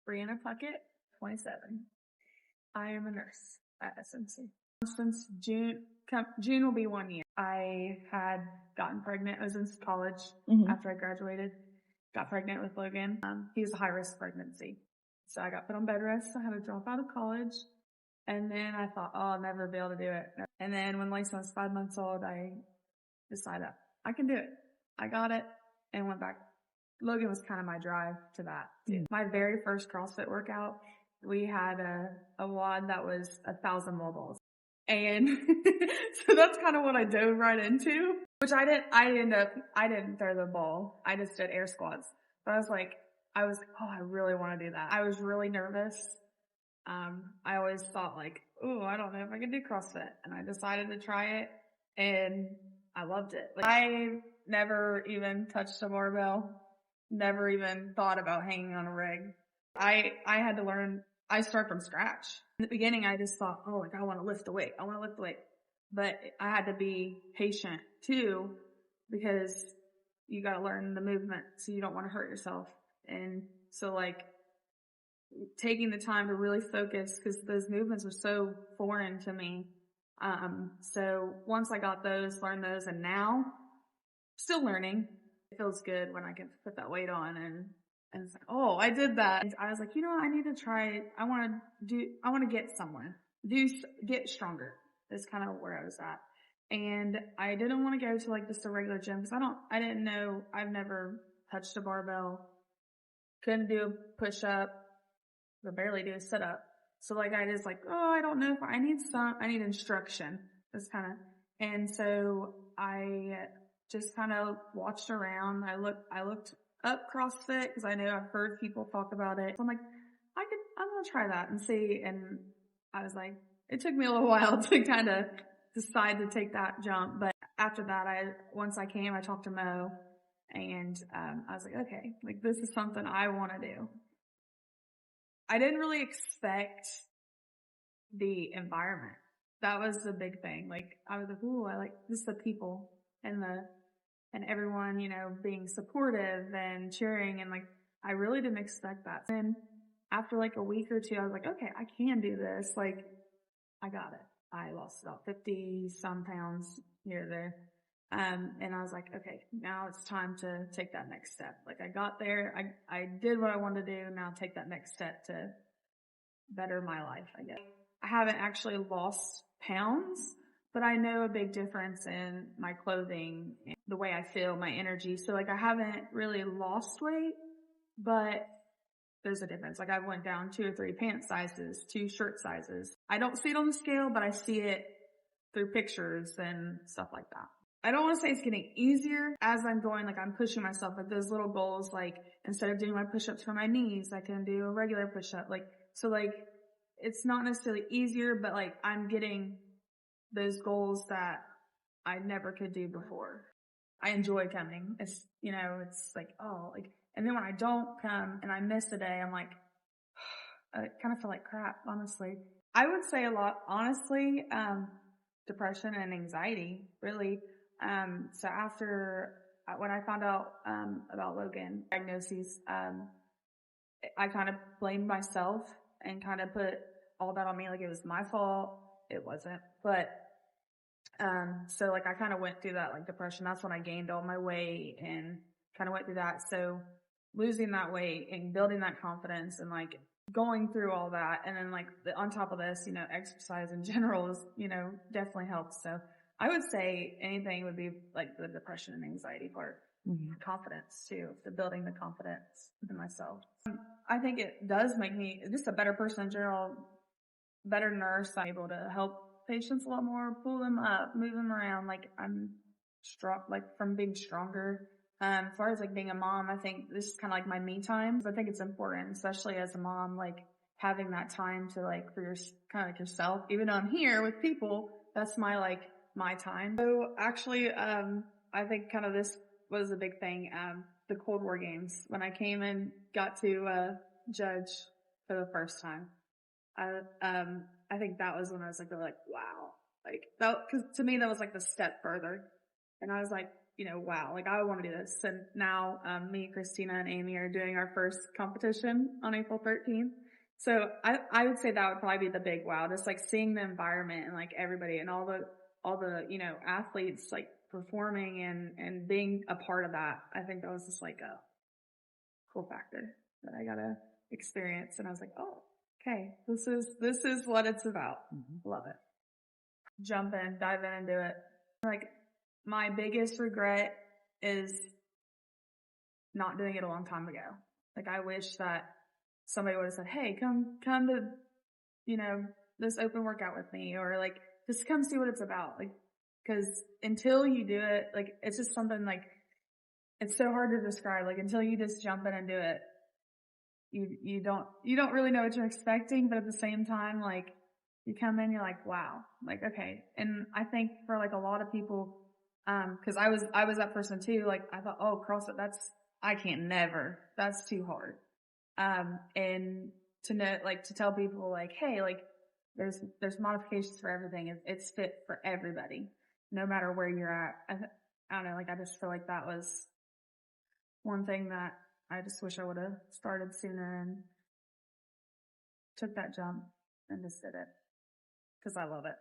Brianna, 27. I am a nurse at SMC. Since June will be 1 year. I had gotten pregnant. I was in college after I graduated. Got pregnant with Logan. He was a high-risk pregnancy. So I got put on bed rest. I had to drop out of college. And then I thought, I'll never be able to do it. And then when Lisa was 5 months old, I decided I can do it. I got it and went back. Logan was kind of my drive to that too. My very first CrossFit workout, we had a WOD that was 1,000 wall balls. And so that's kind of what I dove right into, which I didn't throw the ball. I just did air squats. But I was like, I really want to do that. I was really nervous. I always thought like, I don't know if I can do CrossFit. And I decided to try it and I loved it. Like, I never even touched a barbell, never even thought about hanging on a rig. I had to learn, I start from scratch. In the beginning, I just thought, I want to lift a weight. But I had to be patient too, because you got to learn the movement so you don't want to hurt yourself. And so like taking the time to really focus, because those movements are so foreign to me. So once I got those, learned those, and now still learning, it feels good when I can put that weight on and it's like, I did that. And I was like, I need to try, I want to get somewhere, get stronger. Is kind of where I was at. And I didn't want to go to like just a regular gym because I didn't know, I've never touched a barbell, couldn't do a push up, or barely do a sit up. So like I just like, I don't know if I need instruction. And so I just kind of watched around. I looked up CrossFit because I know I've heard people talk about it. So I'm like, I'm going to try that and see. And I was like, it took me a little while to kind of decide to take that jump. But after that, once I came, I talked to Mo and, I was like, okay, like this is something I want to do. I didn't really expect the environment. That was the big thing. Like I was like, I like this, the people and everyone, being supportive and cheering. And like, I really didn't expect that. And after like a week or two, I was like, okay, I can do this. Like I got it. I lost about 50 some pounds here or there. And I was like, okay, now it's time to take that next step. Like I got there. I did what I wanted to do. Now take that next step to better my life, I guess. I haven't actually lost pounds, but I know a big difference in my clothing, and the way I feel, my energy. So like I haven't really lost weight, but there's a difference. Like I went down 2 or 3 pant sizes, 2 shirt sizes. I don't see it on the scale, but I see it through pictures and stuff like that. I don't want to say it's getting easier as I'm going, like I'm pushing myself, like those little goals, like instead of doing my push-ups for my knees, I can do a regular push-up. Like, so like it's not necessarily easier, but like I'm getting those goals that I never could do before. I enjoy coming. It's, it's like, and then when I don't come and I miss a day, I'm like, I kind of feel like crap, honestly. I would say a lot, honestly, depression and anxiety, really. So when I found out, about Logan diagnoses, I kind of blamed myself and kind of put all that on me. Like it was my fault. It wasn't, but, so like I kind of went through that like depression. That's when I gained all my weight and kind of went through that. So losing that weight and building that confidence and like going through all that. And then like on top of this, exercise in general is, definitely helps. So I would say anything would be like the depression and anxiety part. Confidence too, the building the confidence in myself. I think it does make me just a better person in general, better nurse. I'm able to help patients a lot more, pull them up, move them around. Like I'm strong, like from being stronger. As far as like being a mom, I think this is kind of like my me time. I think it's important, especially as a mom, like having that time to like for your kind of like yourself. Even though I'm here with people, that's my time. So actually, I think kind of this was a big thing. The Cold War games, when I came and got to judge for the first time. I think that was when I was like, really like, wow, like that, cause to me that was like the step further. And I was like, wow, like I want to do this. And now, me, Christina, and Amy are doing our first competition on April 13th. So I would say that would probably be the big wow, just like seeing the environment and like everybody and all the, athletes like performing and being a part of that. I think that was just like a cool factor that I got to experience. And I was like, oh, okay, this is what it's about. Mm-hmm. Love it. Jump in, dive in and do it. Like, my biggest regret is not doing it a long time ago. Like, I wish that somebody would have said, hey, come to, this open workout with me, or like, just come see what it's about. Like, cause until you do it, like, it's just something like, it's so hard to describe. Like, until you just jump in and do it, you don't really know what you're expecting, but at the same time, like, you come in, you're like, wow, like, okay. And I think for like a lot of people, cause I was that person too. Like, I thought, oh, CrossFit, I can't never, that's too hard. And to know, like, to tell people like, hey, like, there's modifications for everything. It's fit for everybody, no matter where you're at. I don't know, like, I just feel like that was one thing that I just wish I would have started sooner and took that jump and just did it. Cause I love it.